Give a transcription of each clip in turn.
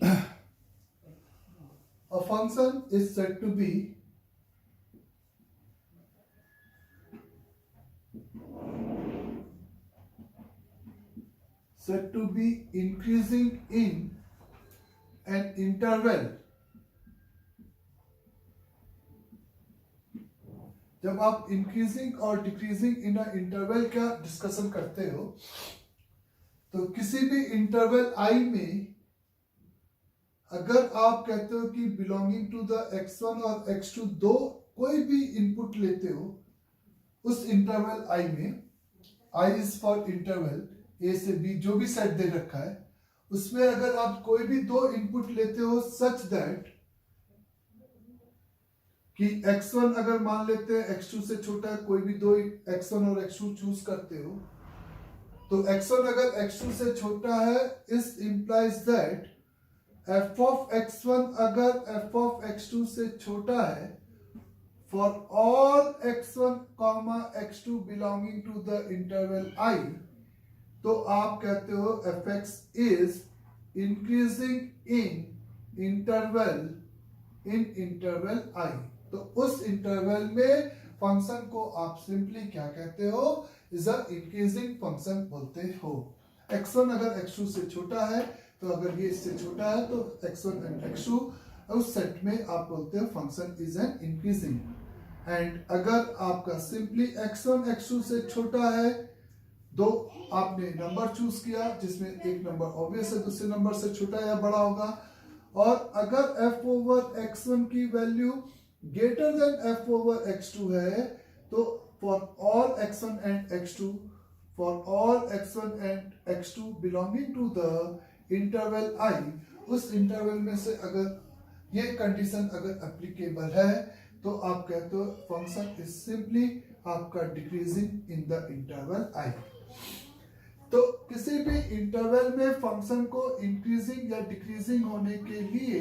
A function is said to be increasing in an interval. जब आप increasing और decreasing in a interval का discussion करते हो तो किसी भी इंटरवल आई में अगर आप कहते हो कि बिलोंगिंग टू द x1 और x2 दो कोई भी इनपुट लेते हो उस इंटरवल आई में, आई इज फॉर इंटरवल ए से बी जो भी सेट दे रखा है, उसमें अगर आप कोई भी दो इनपुट लेते हो सच दैट कि x1 अगर मान लेते हैं x2 से छोटा है, कोई भी दो x1 और x2 चूज करते हो तो x1 अगर x2 से छोटा है इस implies that f of x1 अगर f of x2 से छोटा है for all x1 comma x2 belonging to the interval I, तो आप कहते हो fx is increasing in interval I। तो उस इंटरवल में फंक्शन को आप सिंपली क्या कहते हो, इज अ इंक्रीजिंग फंक्शन बोलते हो। x1 अगर x2 से छोटा है तो अगर ये इससे छोटा है तो x1 एंड x2 उस सेट में आप बोलते हो function is an increasing. And अगर आपका सिंपली x1 x2 से छोटा है, दो आपने नंबर चूज किया जिसमें एक नंबर ऑब्वियस है दूसरे नंबर से छोटा या बड़ा होगा, और अगर f ओवर x1 की value greater than f over x2 है तो for all x1 and x2 belonging to the interval I, उस इंटरवल में से अगर ये कंडीशन अगर एप्लीकेबल है तो आप कहते हो फंक्शन इज सिंपली आपका decreasing in the interval I। तो किसी भी इंटरवल में फंक्शन को इंक्रीजिंग या डिक्रीजिंग होने के लिए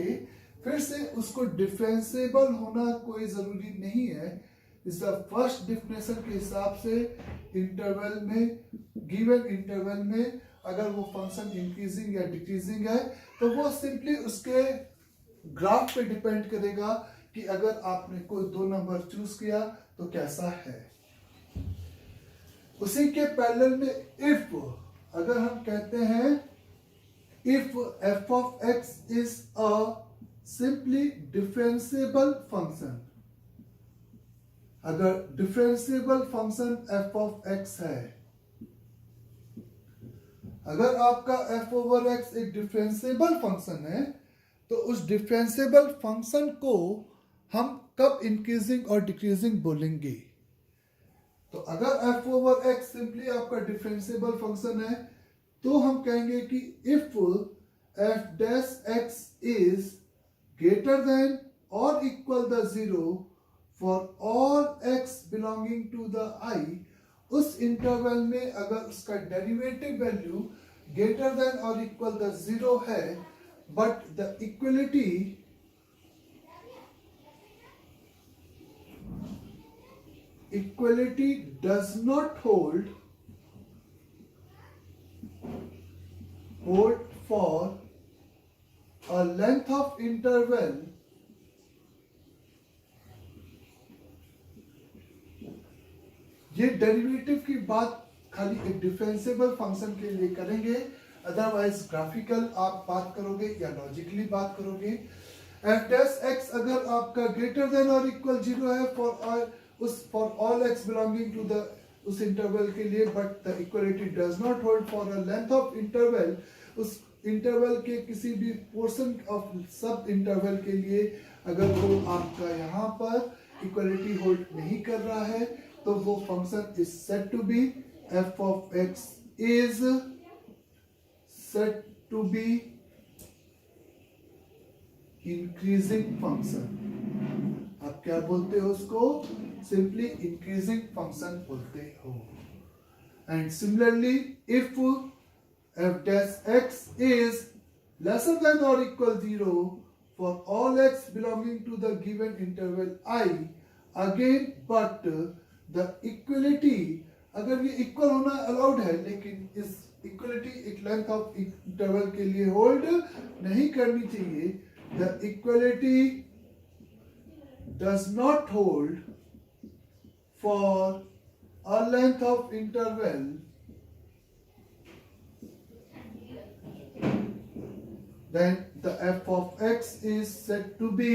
फिर से उसको डिफरेंशिएबल होना कोई जरूरी नहीं है। इस फर्स्ट डिफिनेशन के हिसाब से इंटरवल में, गिवन इंटरवल में अगर वो फंक्शन इंक्रीजिंग या डिक्रीजिंग है तो वो सिंपली उसके ग्राफ पे डिपेंड करेगा कि अगर आपने कोई दो नंबर चूज किया तो कैसा है। उसी के पैरेलल में इफ अगर हम कहते हैं if f of x is a simply differentiable function, अगर differentiable function f of x है, अगर आपका f ओवर x एक डिफरेंशिएबल फंक्शन है तो उस डिफरेंशिएबल फंक्शन को हम कब इंक्रीजिंग और डिक्रीजिंग बोलेंगे। तो अगर f ओवर x सिंपली आपका डिफरेंशिएबल फंक्शन है तो हम कहेंगे कि if f dash x is greater than और equal the zero for all x belonging to the I, उस इंटरवल में अगर उसका डेरिवेटिव वैल्यू ग्रेटर देन और इक्वल द जीरो है but the equality does not hold for a length of interval ये derivative की बात खाली एक डिफरेंशिएबल फंक्शन के लिए करेंगे, अदरवाइज ग्राफिकल आप बात करोगे या लॉजिकली बात करोगे। f डैश x अगर आपका ग्रेटर देन और इक्वल जीरो है for all x belonging to the उस इंटरवल के लिए, but the equality does not hold for a length of interval, उस इंटरवल के किसी भी पोर्शन ऑफ सब इंटरवल के लिए अगर वो आपका यहाँ पर इक्वलिटी होल्ड नहीं कर रहा है तो वो function is said to be f of x is said to be increasing function। आप क्या बोलते हो उसको, सिंपली इंक्रीजिंग फंक्शन बोलते हो। And similarly if f dash x is lesser than or equal 0 for all x belonging to the given interval I, again but the equality, अगर ये equal होना अलाउड है लेकिन इस इक्वलिटी एक लेंथ ऑफ इंटरवल के लिए होल्ड नहीं करनी चाहिए. The equality does not hold for a length of interval then the f of x is said to be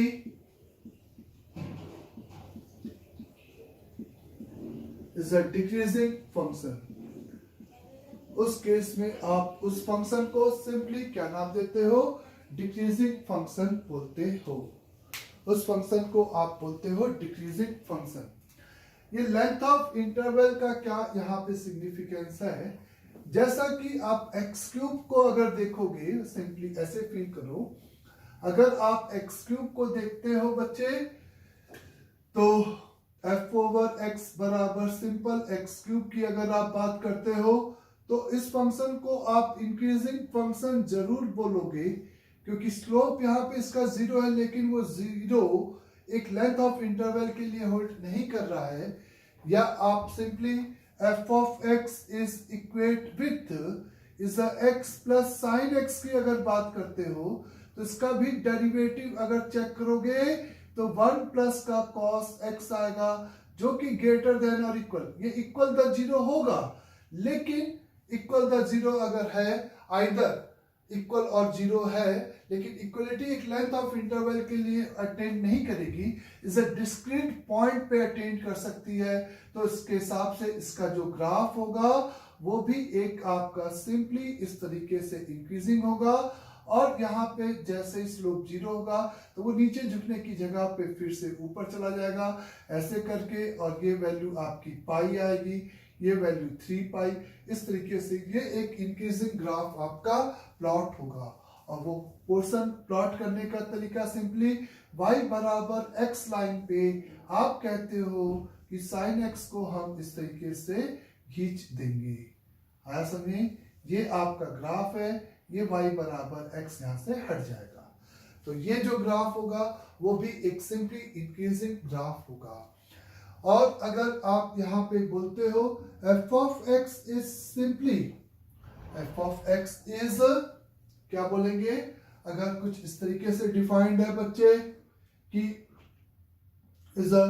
is a decreasing function. उस केस में आप उस फंक्शन को सिंपली क्या नाम देते हो? डिक्रीजिंग फंक्शन बोलते हो. उस फंक्शन को आप बोलते हो डिक्रीजिंग फंक्शन. ये लेंथ ऑफ इंटरवल का क्या यहाँ पे सिग्निफिकेंस है? जैसा कि आप एक्स क्यूब को अगर देखोगे, सिंपली ऐसे फील करो, अगर आप एक्स क्यूब को देखते हो बच्चे, तो एफ ओवर एक्स बराबर सिंपल एक्स क्यूब की अगर आप बात करते हो, तो इस फंक्शन को आप इंक्रीजिंग फंक्शन जरूर बोलोगे, क्योंकि स्लोप यहाँ पे इसका 0 है, लेकिन वो 0 एक लेंथ ऑफ इंटरवल के लिए होल्ड नहीं कर रहा है. या आप simply f of x is equate with is a x plus sin x की अगर बात करते हो, तो इसका भी डेरिवेटिव अगर चेक करोगे तो 1 प्लस का cos x आएगा, जो कि ग्रेटर देन और इक्वल, ये इक्वल द 0 होगा, लेकिन इक्वल द 0 अगर है, आइदर इक्वल और 0 है, लेकिन इक्वलिटी एक लेंथ ऑफ इंटरवल के लिए अटेंड नहीं करेगी, इस डिस्क्रीट पॉइंट पे अटेंड कर सकती है. तो इसके हिसाब से इसका जो ग्राफ होगा वो भी एक आपका सिंपली इस तरीके से इंक्रीजिंग होगा, और यहाँ पे जैसे ही स्लोप 0 होगा तो वो नीचे झुकने की जगह पे फिर से ऊपर चला जाएगा ऐसे करके, और ये वैल्यू आपकी पाई आएगी, ये वैल्यू 3 पाई. इस तरीके से ये एक इंक्रीजिंग ग्राफ आपका प्लॉट होगा. और वो पोर्शन प्लॉट करने का तरीका सिंपली y बराबर x लाइन पे आप कहते हो कि sin x को हम इस तरीके से खींच देंगे. आया समझे? ये आपका ग्राफ है, ये y बराबर x यहाँ से हट जाएगा. तो ये जो ग्राफ होगा वो भी एक सिंपली इंक्रीजिंग ग्राफ होगा. और अगर आप यहाँ पे बोलते हो f of x is simply f of x is क्या बोलेंगे? अगर कुछ इस तरीके से डिफाइंड है बच्चे कि is a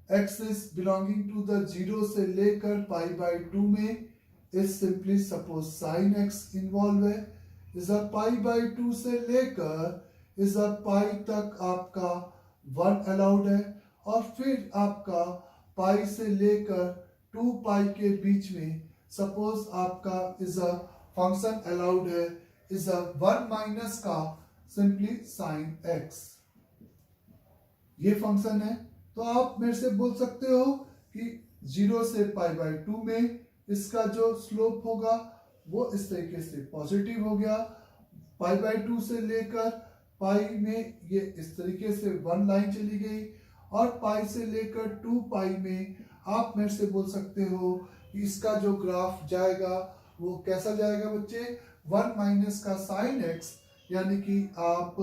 x is belonging to the 0 से लेकर पाई बाई 2 में, is simply suppose sin x involve है, is a पाई बाई 2 से लेकर is a पाई तक आपका 1 अलाउड है, और फिर आपका पाई से लेकर 2 पाई के बीच में सपोज आपका is a फंक्शन अलाउड है, is a 1 माइनस का सिंपली sin x. ये फंक्शन है. तो आप मेरे से बोल सकते हो कि 0 से पाई बाई 2 में इसका जो स्लोप होगा वो इस तरीके से पॉजिटिव हो गया, पाई बाई 2 से लेकर पाई में ये इस तरीके से 1 लाइन चली गई, और पाई से लेकर 2 पाई में आप मेरे से बोल सकते हो कि इसका जो ग्राफ जाएगा वो कैसा जाएगा बच्चे? 1 माइनस का साइन x, यानी कि आप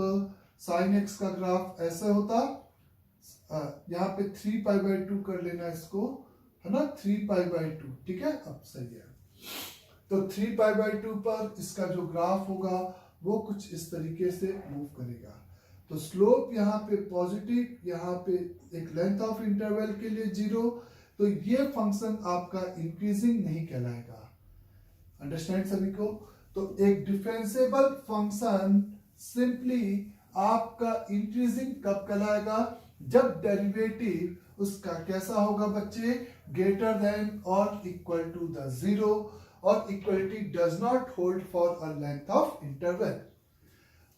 साइन x का ग्राफ ऐसा होता, यहाँ पे 3 पाई बाई 2 कर लेना इसको, है ना, 3 पाई बाई 2. ठीक है, अब सही है. तो 3 पाई बाई 2 पर इसका जो ग्राफ होगा वो कुछ इस तरीके से मूव करेगा. तो स्लोप यहाँ पे पॉजिटिव, यहाँ पे एक लेंथ ऑफ इंटरवल के लिए 0, तो ये फंक्शन आपका इंक्रीजिंग नहीं कहलाएगा. अंडरस्टैंड सभी को? तो एक डिफरेंशिएबल फंक्शन सिंपली आपका इंक्रीजिंग कब कहलाएगा? जब डेरिवेटिव उसका कैसा होगा बच्चे? ग्रेटर देन और इक्वल टू द 0, और equality does not hold for a length of interval,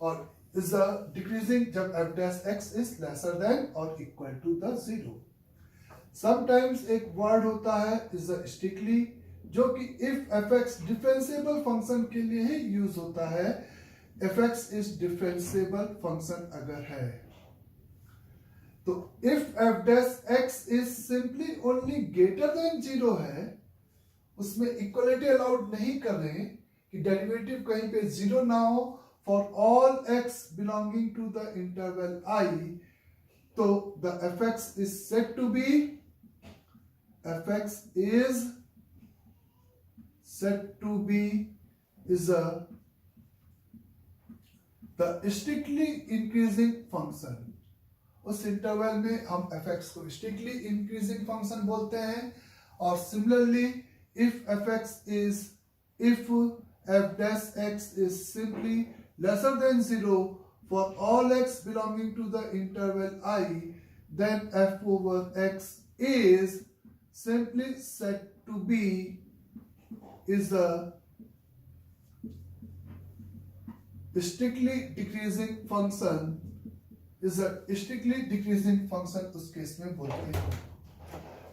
और is a decreasing जब f dash x is lesser than or equal to the 0. Sometimes एक word होता है is a strictly, जो कि if fx differentiable function के लिए ही use होता है. fx is डिफरेंशिएबल फंक्शन अगर है तो if f dash x is simply only greater than 0 है, उसमें इक्वलिटी अलाउड नहीं कर रहे कि डेरिवेटिव कहीं पे 0 ना हो, for all x belonging to the interval I, so the fx is said to be is the strictly increasing function. उस इंटरवल में हम fx को strictly increasing function बोलते हैं. और similarly if f dash x is simply lesser than 0 for all x belonging to the interval I, then f over x is simply said to be is a strictly decreasing function. is a strictly decreasing function उस case में बोलते हैं.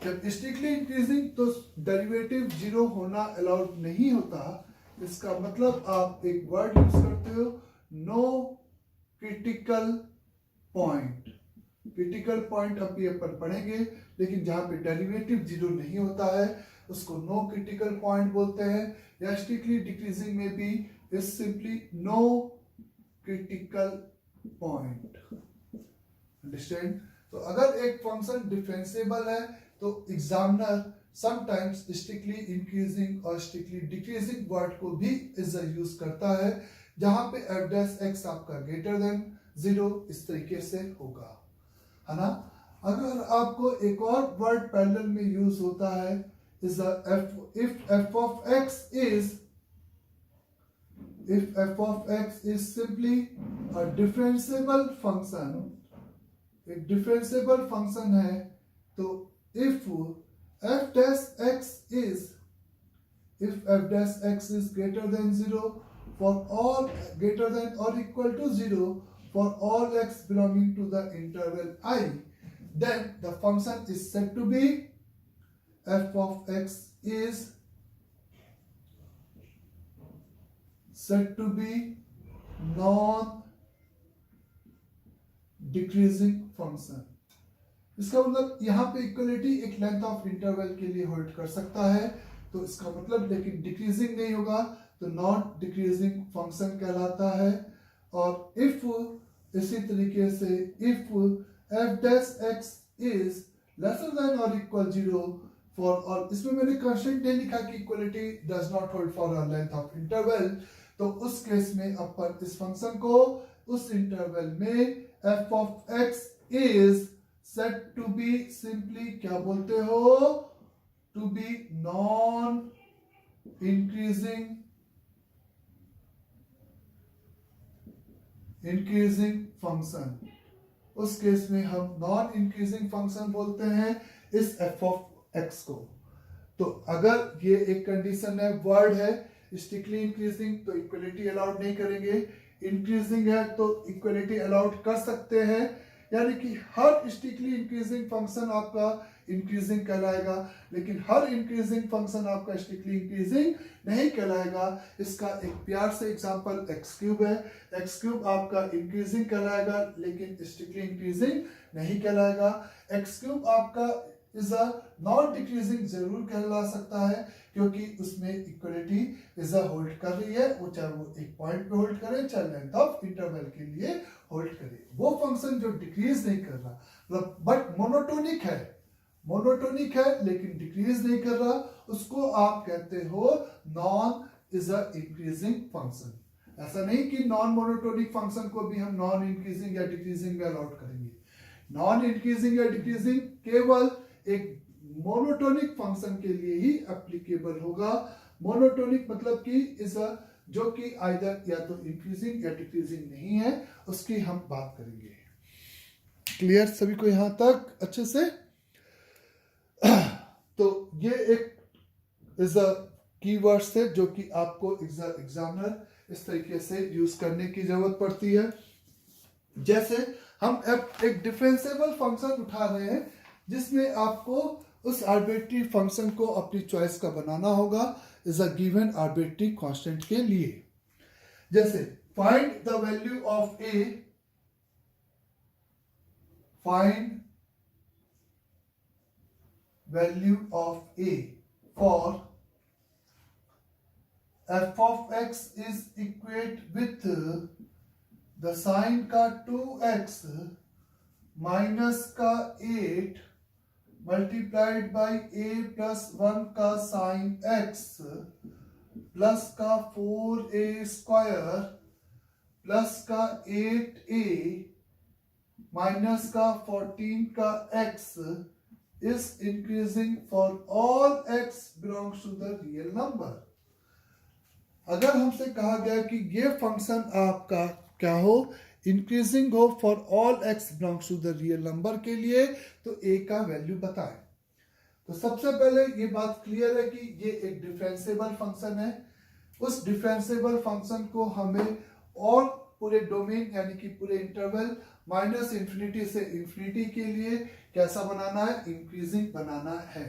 जब strictly increasing तो derivative 0 होना allowed नहीं होता. इसका मतलब आप एक वर्ड यूज करते हो no critical point. Critical point अब ये अपन पढ़ेंगे, लेकिन जहां पे डेरिवेटिव 0 नहीं होता है उसको नो क्रिटिकल पॉइंट बोलते हैं. या स्ट्रिक्टली डिक्रीजिंग में भी is simply no critical point. Understand. तो अगर एक फंक्शन डिफरेंशिएबल है तो एग्जामिनर समटाइम्स स्ट्रिक्टली इंक्रीजिंग और स्ट्रिक्टली डिक्रीजिंग वर्ड को भी इज यूज करता है, जहां पे f डैश x आपका ग्रेटर देन 0 इस तरीके से होगा, है ना. अगर आपको एक और वर्ड पैरेलल में यूज होता है is if f of x is simply a differentiable function. एक डिफरेंशिएबल फंक्शन है तो if f dash x is greater than 0 for all greater than or equal to 0 for all x belonging to the interval I, then the function is said to be f of x is said to be non decreasing function. इसका मतलब यहाँ पे equality एक length of interval के लिए hold कर सकता है, तो इसका मतलब लेकिन डिक्रीजिंग नहीं होगा तो नॉन डिक्रीजिंग फंक्शन कहलाता है. और इफ इसी तरीके से if f dash x is lesser than or equal 0 for और इसमें मैंने कंस्ट्रेंट नहीं लिखा कि equality does not hold for a length of interval, तो उस केस में अपन इस फंक्शन को उस इंटरवल में f of x is said to be simply क्या बोलते हो, to be non increasing function. उस केस में हम नॉन इंक्रीजिंग फंक्शन बोलते हैं इस f of x को. तो अगर ये एक कंडीशन है, वर्ड है स्ट्रिक्टली इंक्रीजिंग तो इक्वलिटी अलाउड नहीं करेंगे, इंक्रीजिंग है तो इक्वलिटी अलाउड कर सकते हैं. यानी कि हर स्ट्रिक्टली इंक्रीजिंग फंक्शन आपका इंक्रीजिंग कहलाएगा, लेकिन हर इंक्रीजिंग फंक्शन आपका स्ट्रिक्टली इंक्रीजिंग नहीं कहलाएगा. इसका एक प्यार से एग्जांपल x क्यूब है. x क्यूब आपका इंक्रीजिंग कहलाएगा लेकिन स्ट्रिक्टली इंक्रीजिंग नहीं कहलाएगा. x क्यूब आपका इज अ नॉन डिक्रीजिंग जरूर कहला सकता है क्योंकि उसमें इक्वलिटी इज अ होल्ड कर रही है, वो चाहे वो एक पॉइंट पे होल्ड करे चाहे लेंथ ऑफ इंटरवल के लिए होल्ड करे. वो फंक्शन जो डिक्रीज नहीं कर रहा मतलब बट मोनोटोनिक है लेकिन डिक्रीज नहीं कर रहा, उसको आप कहते हो non is a increasing function. ऐसा नहीं कि नॉन मोनोटोनिक फंक्शन को भी हम नॉन इंक्रीजिंग या डिक्रीजिंग में अलाउड करेंगे. नॉन इंक्रीजिंग या डिक्रीजिंग केवल एक मोनोटोनिक फंक्शन के लिए ही एप्लीकेबल होगा. मोनोटोनिक मतलब कि इज अ जो कि आइदर या तो इंक्रीजिंग या डिक्रीजिंग नहीं है, उसकी हम बात करेंगे. क्लियर सभी को यहां तक अच्छे से. तो ये एक इज अ कीवर्ड्स थे जो कि आपको एग्जामिनर इस तरीके से यूज करने की जरूरत पड़ती है. जैसे हम एक डिफरेंशिएबल फंक्शन उठा रहे हैं जिसमें आपको उस आर्बिट्री फंक्शन को अपनी चॉइस का बनाना होगा is a given arbitrary constant के लिए. जैसे find the value of a, find value of a for f of x is equate with the sine का 2x माइनस का 8 मल्टीप्लाइड बाई a प्लस 1 का साइन x प्लस का 4a² plus का 8a minus का 14 का x is increasing for all x belongs to the real number। अगर हमसे कहा गया कि ये फंक्शन आपका क्या हो, इंक्रीजिंग हो for all x belongs to the real number के लिए, तो a का वैल्यू बताएं। तो सबसे पहले ये बात क्लियर है कि ये एक डिफरेंशिएबल फंक्शन है। उस डिफरेंशिएबल फंक्शन को हमें और पूरे डोमेन यानी कि पूरे इंटरवल माइनस इंफिनिटी से इंफिनिटी के लिए कैसा बनाना है, इंक्रीजिंग बनाना है।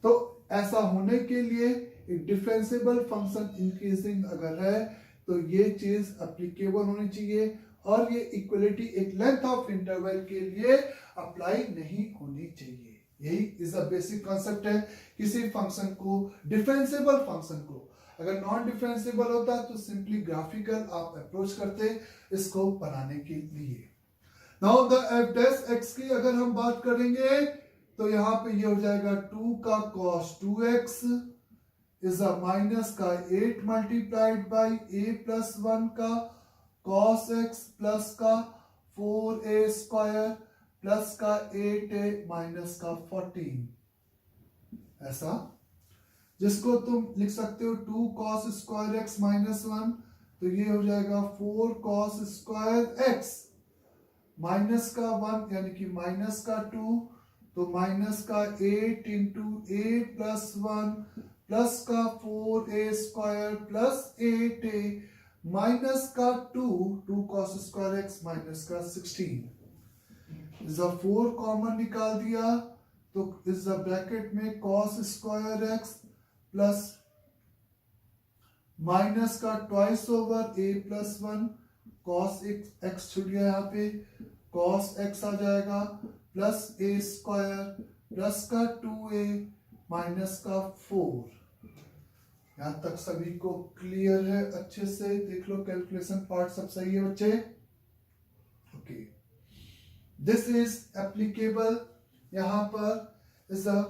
तो ऐसा होने के लिए एक डिफरेंशिएबल फंक्शन इंक्रीजिंग अगर है तो ये चीज एप्लीकेबल होनी चाहिए और ये इक्वलिटी एक लेंथ ऑफ इंटरवल के लिए अप्लाई नहीं होनी चाहिए। यही इज अ बेसिक कॉन्सेप्ट है किसी फंक्शन को, डिफरेंशिएबल फंक्शन को। अगर नॉन डिफरेंशिएबल होता तो सिंपली ग्राफिकल आप अप्रोच करते इसको बनाने के लिए। Now the F dash x की अगर हम बात करेंगे तो यहाँ पे ये हो जाएगा 2 का cos 2x is a minus का 8 मल्टीप्लाइड बाई a प्लस 1 का cos x प्लस का 4a² प्लस का 8a माइनस का 14, ऐसा जिसको तुम लिख सकते हो 2 cos स्क्वायर x माइनस 1, तो ये हो जाएगा 4 cos स्क्वायर x माइनस का 1 यानी कि माइनस का 2, तो माइनस का 8 इंटू a प्लस 1 प्लस का 4a² प्लस 8a माइनस का 2 cos स्क्वायर x माइनस का 16। इस 4 कॉमन निकाल दिया तो इस ब्रैकेट में cos square x plus minus का twice over a plus 1 cos x छूट गया, यहाँ पे cos x आ जाएगा प्लस a² प्लस का 2a माइनस का 4। यहां तक सभी को क्लियर है? अच्छे से देख लो, कैलकुलेशन पार्ट सब सही है बच्चे? Okay, this is applicable. यहां पर is a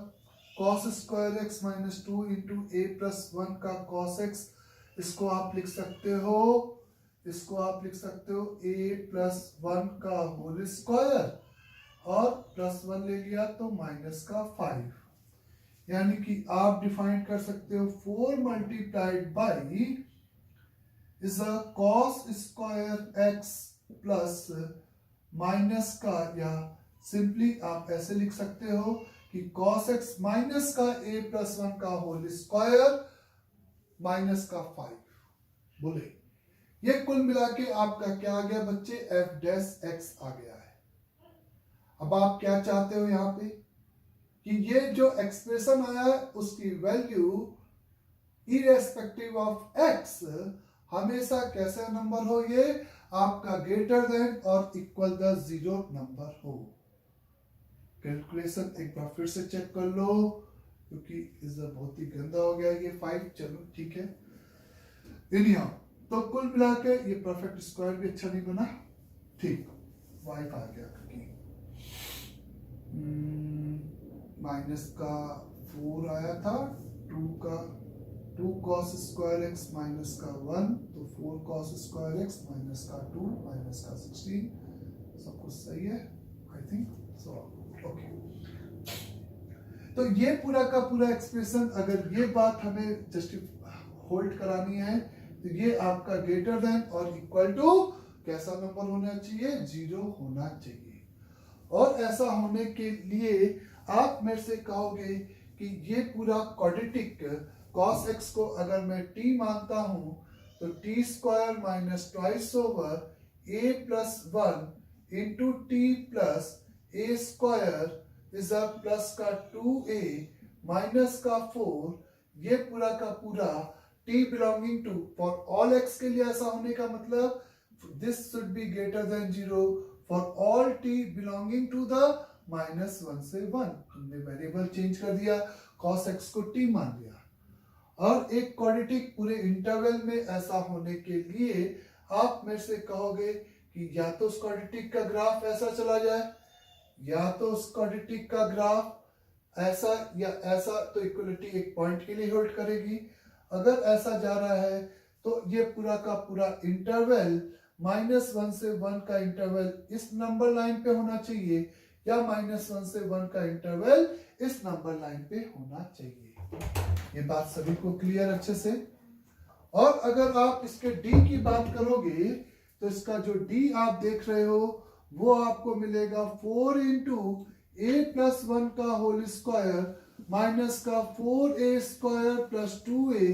cos square x minus 2 into a plus 1 का cos x, इसको आप लिख सकते हो a प्लस 1 का होल स्क्वायर और प्लस 1 ले लिया तो माइनस का 5, यानी कि आप डिफाइन कर सकते हो 4 multiplied by is a cos square x plus minus का, या सिंपली आप ऐसे लिख सकते हो कि cos x माइनस का a प्लस 1 का होल स्क्वायर माइनस का 5। बोले ये कुल मिला के आपका क्या आ गया बच्चे? f डैश x आ गया है। अब आप क्या चाहते हो यहाँ पे कि ये जो एक्सप्रेशन आया है उसकी वैल्यू इरेस्पेक्टिव ऑफ x हमेशा कैसा नंबर हो, ये आपका ग्रेटर देन और इक्वल द 0 नंबर हो। कैलकुलेशन एक बार फिर से चेक कर लो क्योंकि इधर बहुत ही गंदा हो गया ये 5। चलो ठीक है, इनिहाउ तो कुल मिला के ये परफेक्ट स्क्वायर भी अच्छा नहीं बना, ठीक, y आ गया क्योंकि माइनस का 4 आया था, 2 cos स्क्वायर x माइनस का 1, तो 4 cos स्क्वायर x माइनस का 2 माइनस का 16, सब कुछ सही है आई थिंक सो। ओके, तो ये पूरा का पूरा एक्सप्रेशन, अगर ये बात हमें होल्ड करानी है तो ये आपका ग्रेटर देन और इक्वल टू कैसा नंबर होना चाहिए? 0 होना चाहिए। और ऐसा होने के लिए आप मेरे से कहोगे कि ये पूरा क्वाड्रेटिक cos x को अगर मैं t मानता हूं तो t square minus twice over a plus 1 into t plus a square is a plus का 2a माइनस का 4, ये पूरा का पूरा t belonging to for all x के लिए ऐसा होने का मतलब this should be greater than 0 for all t belonging to the minus 1 से 1। हमने वेरिएबल चेंज कर दिया, cos x को t मान लिया। और एक क्वाड्रेटिक पूरे इंटरवल में ऐसा होने के लिए आप मेरे से कहोगे कि या तो उस क्वाड्रेटिक का ग्राफ ऐसा चला जाए, या तो उस क्वाड्रेटिक का ग्राफ ऐसा या ऐसा, तो इक्वलिटी एक पॉइंट के लिए होल्ड करेगी। अगर ऐसा जा रहा है तो ये पूरा का पूरा इंटरवल -1 से 1 का इंटरवल इस नंबर लाइन पे होना चाहिए या -1 से 1 का इंटरवल इस नंबर लाइन पे होना चाहिए। ये बात सभी को क्लियर अच्छे से। और अगर आप इसके डी की बात करोगे तो इसका जो डी आप देख रहे हो वो आपको मिलेगा 4 इंटू a+1 का होल स्क्वायर माइनस का 4a² प्लस 2a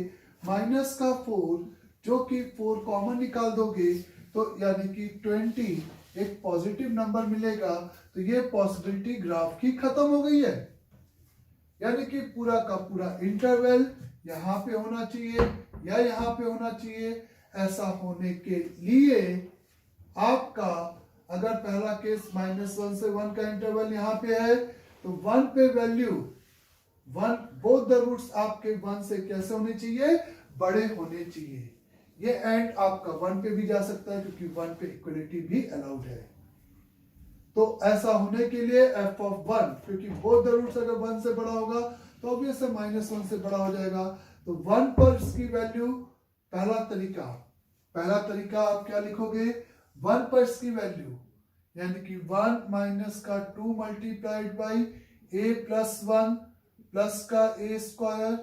माइनस का 4, जो कि 4 कॉमन निकाल दोगे तो यानी कि 20 एक पॉजिटिव नंबर मिलेगा। तो ये पॉसिबिलिटी ग्राफ की खत्म हो गई है, यानी कि पूरा का पूरा इंटरवल यहाँ पे होना चाहिए या यहाँ पे होना चाहिए। ऐसा होने के लिए आपका अगर पहला केस -1 से 1 का इंटरवल यहाँ पे है तो 1 पे वैल्यू 1, बोथ द रूट्स आपके 1 से कैसे होने चाहिए, बड़े होने चाहिए। ये एंड आपका 1 पे भी जा सकता है क्योंकि 1 पे इक्वलिटी भी अलाउड है। तो ऐसा होने के लिए f(1), क्योंकि बोथ द रूट्स अगर 1 से बड़ा होगा तो ऑब्वियस है -1 से बड़ा हो जाएगा। तो 1 पर इसकी वैल्यू, पहला तरीका आप क्या लिखोगे, 1 पर इसकी वैल्यू यानी कि 1 माइनस का 2 मल्टीप्लाइड बाई a+1 प्लस का a²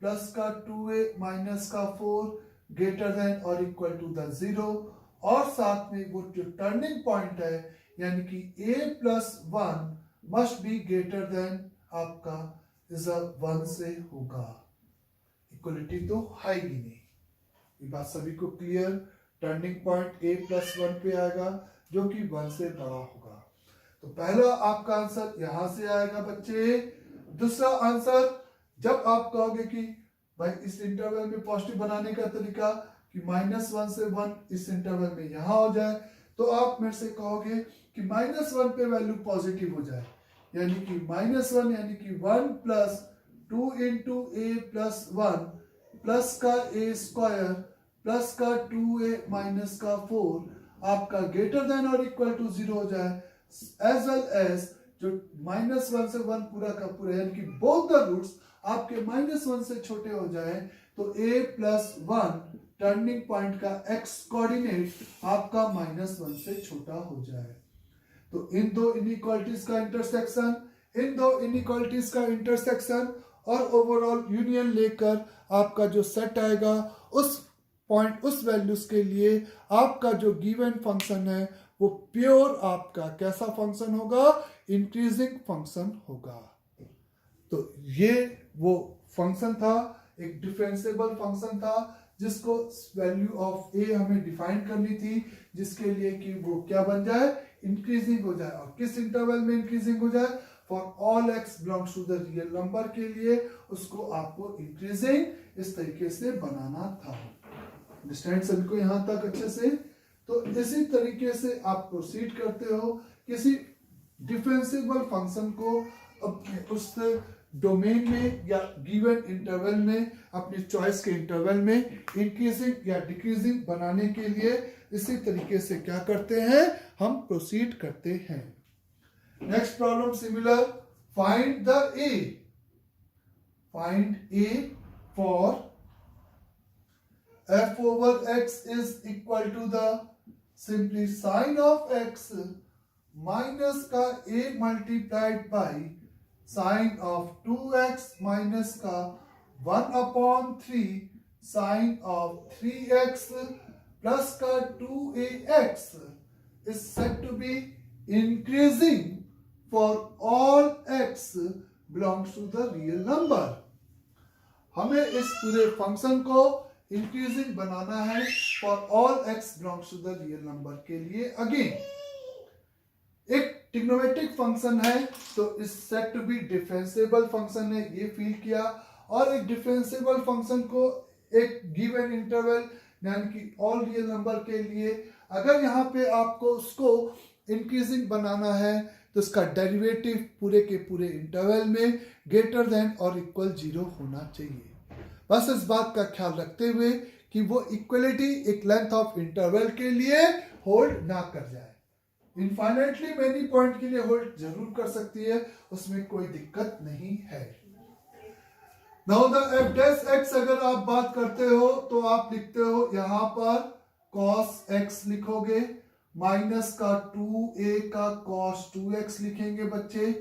प्लस का 2a माइनस का 4 ग्रेटर देन और इक्वल टू द 0, और साथ में वो जो टर्निंग पॉइंट है यानी कि a+1 must be greater then आपका 1 से होगा। इक्वलिटी तो है ही नहीं। ये बात सभी को क्लियर। टर्निंग पॉइंट a+1 पे आएगा जो कि 1 से बड़ा होगा। तो पहला आपका आंसर यहां से आएगा बच्चे। दूसरा आंसर, जब आप कहोगे कि भाई इस इंटरवल में पॉजिटिव बनाने का तरीका कि -1 से 1 इस इंटरवल में यहां हो जाए, तो आप मेरे से कहोगे कि -1 पे वैल्यू पॉजिटिव हो जाए, यानी कि -1 यानी कि 1 प्लस 2 इंटू a+1 प्लस का a² प्लस का 2a माइनस का 4 आपका ग्रेटर देन और इक्वल टू 0 हो जाए, एज वेल एज जो -1 से 1 पूरा का पूरा यानी कि बोथ द रूट्स आपके -1 से छोटे हो जाए, तो a+1 टर्निंग पॉइंट का x कोऑर्डिनेट आपका -1 से छोटा हो जाए। तो इन दो इनइक्वालिटीज का इंटरसेक्शन और ओवरऑल यूनियन लेकर आपका जो सेट आएगा उस पॉइंट, उस वैल्यूज के लिए आपका जो गिवन फंक्शन है वो प्योर आपका कैसा फंक्शन होगा, इंक्रीजिंग फंक्शन होगा। तो ये वो फंक्शन था, एक डिफरेंशिएबल फंक्शन था जिसको वैल्यू ऑफ a हमें डिफाइन करनी थी, जिसके लिए कि वो क्या बन जाए, इंक्रीजिंग हो जाए। और किस इंटरवल में इंक्रीजिंग हो जाए, for all x belongs to the real number के लिए उसको आपको इंक्रीजिंग इस तरीके से बनाना था। अंडरस्टैंड सभी को यहां तक अच्छे से। तो इसी तरीके से आप प्रोसीड करते हो किसी डिफरेंशिएबल फंक्शन को अपने उस डोमेन में या गिवन इंटरवल में, अपनी चॉइस के इंटरवल में इंक्रीजिंग या डिक्रीजिंग बनाने के लिए इसी तरीके से क्या करते हैं, हम प्रोसीड करते हैं। Next problem similar, find the a, find a for f over x is equal to the simply sine of x minus का a multiplied by sine of 2x minus का 1/3 sine of 3x plus का 2ax is said to be increasing for all x belongs to the real number। हमें इस पूरे function को increasing बनाना है for all x belongs to the real number के लिए। अगेन एक ट्रिग्नोमेट्रिक फंक्शन है तो is set to be differentiable function है, ये फील किया। और एक डिफरेंशिएबल फंक्शन को एक गिवन इंटरवल यानी कि ऑल रियल नंबर के लिए अगर यहाँ पे आपको उसको इंक्रीजिंग बनाना है तो इसका डेरिवेटिव पूरे के पूरे इंटरवल में ग्रेटर देन और इक्वल 0 होना चाहिए। बस इस बात का ख्याल रखते हुए कि वो इक्वलिटी एक लेंथ ऑफ इंटरवल के लिए होल्ड ना कर जाए। इनफाइनाइटली मेनी पॉइंट के लिए होल्ड जरूर कर सकती है, उसमें कोई दिक्कत नहीं है। Now the F dash x अगर आप बात करते हो तो आप लिखते हो यहां पर कॉस एक्स लिखोगे, माइनस का 2a का कॉस 2x लिखेंगे बच्चे,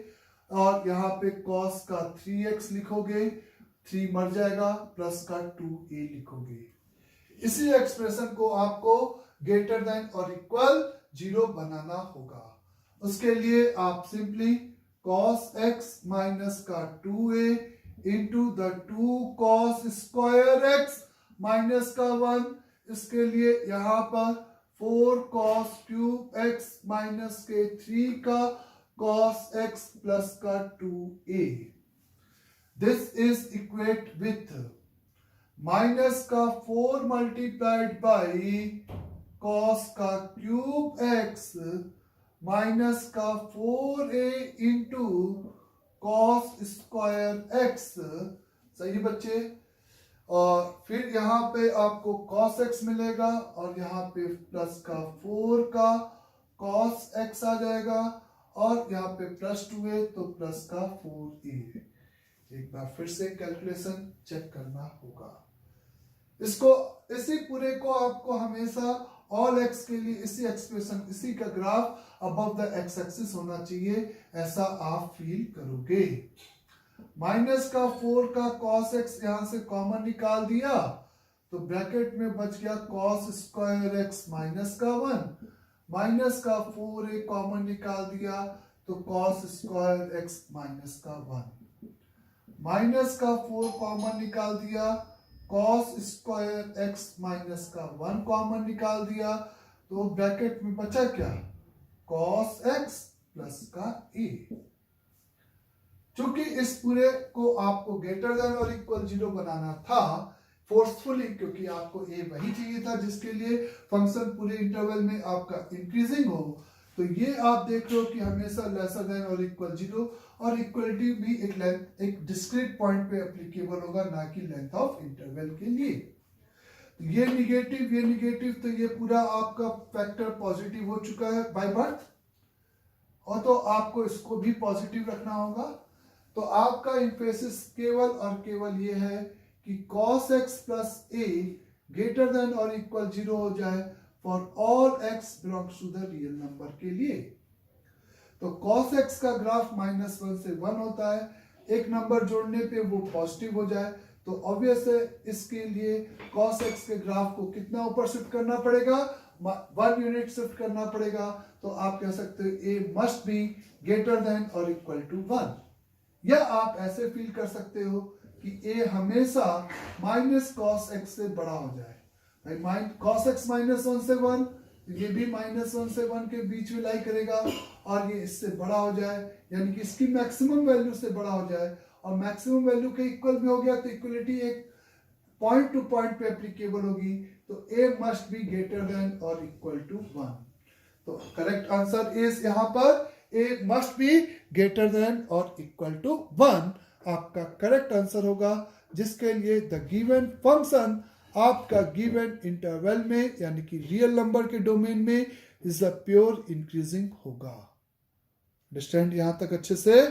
और यहाँ पे कॉस का 3x लिखोगे, 3 मर जाएगा, प्लस का 2a लिखोगे। इसी एक्सप्रेशन को आपको ग्रेटर देन और इक्वल 0 बनाना होगा। उसके लिए आप सिंपली कॉस x माइनस का 2a into the 2 cos square x minus का 1, इसके लिए यहां पर 4 कॉस क्यूब x माइनस के 3 का कॉस x प्लस का 2a। This is equate with minus का 4 मल्टीप्लाइड बाई कॉस का क्यूब x माइनस का 4a into cos square x। सही बच्चे, और फिर यहाँ पे आपको cos x मिलेगा और यहाँ पे प्लस का 4 का cos x आ जाएगा, और यहाँ पे प्लस 2a तो प्लस का 4a। एक बार फिर से कैलकुलेशन चेक करना होगा। इसको इसी पूरे को आपको हमेशा ऑल एक्स के लिए इसी एक्सप्रेशन, इसी का graph above the x axis होना चाहिए, ऐसा आप फील करोगे। माइनस का 4 का cos x यहां से कॉमन निकाल दिया तो ब्रैकेट में बच गया cos स्क्वायर x माइनस का 1, माइनस का 4a कॉमन निकाल दिया तो cos स्क्वायर x माइनस का 1, माइनस का 4 कॉमन निकाल दिया, cos स्क्वायर x माइनस का 1 कॉमन निकाल दिया, तो ब्रैकेट में बचा क्या, cos x प्लस का a। चूंकि इस पूरे को आपको ग्रेटर देन और इक्वल 0 बनाना था फोर्सफुली, क्योंकि आपको a वही चाहिए था जिसके लिए फंक्शन पूरे इंटरवल में आपका इंक्रीजिंग हो, तो ये आप देख रहे हो कि हमेशा लेसर देन और इक्वल 0, और इक्वलिटी भी एक लेंथ, एक डिस्क्रीट पॉइंट पे एप्लीकेबल होगा, ना कि लेंथ ऑफ इंटरवल के लिए। तो ये निगेटिव, तो ये पूरा आपका फैक्टर पॉजिटिव हो चुका है बाय बर्थ, और तो आपको इसको भी पॉजिटिव रखना होगा। तो आपका इंफेसिस केवल और केवल ये है कि cos x plus a greater than और इक्वल 0 हो जाए for all x belongs to the real number के लिए। तो cos x का ग्राफ -1 से 1 होता है, एक नंबर जोड़ने पे वो पॉजिटिव हो जाए, तो ऑब्वियस है इसके लिए cos x के ग्राफ को कितना ऊपर शिफ्ट करना पड़ेगा, 1 यूनिट शिफ्ट करना पड़ेगा। तो आप कह सकते हो a must be greater than और इक्वल टू 1, या आप ऐसे फील कर सकते हो कि a हमेशा माइनस cos x से बड़ा हो जाए। भाई cos x -1 से 1, ये भी -1 से 1 के बीच में लाई करेगा, और ये इससे बड़ा हो जाए, यानी कि इसकी मैक्सिमम वैल्यू से बड़ा हो जाए, और मैक्सिमम वैल्यू के इक्वल भी हो गया तो इक्वलिटी एक पॉइंट टू पॉइंट पे एप्लीकेबल होगी। तो a must be greater than और इक्वल टू 1। तो करेक्ट आंसर इज यहाँ पर a must be greater than और इक्वल टू 1 आपका करेक्ट आंसर होगा, जिसके लिए द गिवन फंक्शन आपका गिवन इंटरवल में यानी कि रियल नंबर के डोमेन में इज द प्योर इंक्रीजिंग होगा। अंडरस्टैंड यहां तक अच्छे से?